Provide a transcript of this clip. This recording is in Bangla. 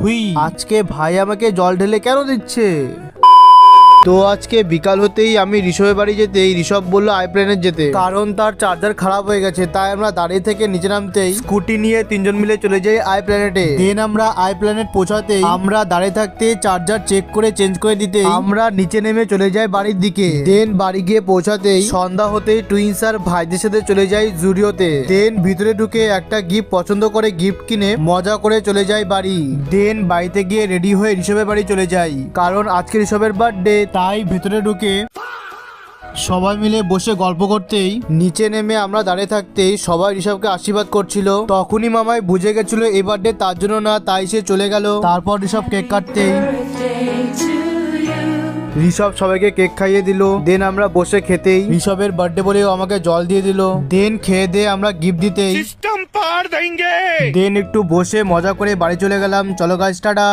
হুই, আজকে ভাই আমাকে জল ঢেলে কেন দিচ্ছে? তো আজকে বিকাল হতেই আমি ঋষভের বাড়ি যেতেই ঋষভ বললো আই প্ল্যানেট যেতে, কারণ তার চার্জার খারাপ হয়ে গেছে। তাই আমরা দাঁড়িয়ে থেকে নিচে নামতেই স্কুটি নিয়ে তিনজন মিলে চলে যাই আই প্ল্যানেটে। দেন আমরা আই প্ল্যানেট পৌঁছাতেই আমরা দাঁড়িয়ে থাকতে চার্জার চেক করে চেঞ্জ করে দিতে আমরা নিচে নেমে চলে যাই বাড়ির দিকে। দেন বাড়ি গিয়ে পৌঁছাতেই সন্ধ্যা হতেই টুইন্স আর ভাইদের সাথে চলে যাই জুডিওতে। দেন ভিতরে ঢুকে একটা গিফট পছন্দ করে গিফট কিনে মজা করে চলে যাই বাড়ি। দেন বাড়িতে গিয়ে রেডি হয়ে ঋষভের বাড়ি চলে যাই, কারণ আজকে ঋষভের বার্থডে। তাই ভেতরে ঢুকে সবাই মিলে বসে গল্প করতেই নিচে নেমে আমরা দাঁড়িয়ে থাকতেই সবাই ঋষভকে আশীর্বাদ করছিল। তখনই মামাই বুঝে গেছিল এই বার্থডে তার জন্য না, তাই সে চলে গেল। তারপর ঋষভ কেক কাটতেই ঋষভ সবাইকে কেক খাইয়ে দিল। দেন আমরা বসে খেতেই ঋষভের বার্থডে বলেও আমাকে জল দিয়ে দিল। দেন খেয়ে দিয়ে আমরা গিফট দিতেই দেন একটু বসে মজা করে বাড়ি চলে গেলাম। চলো গাইস, টাটা।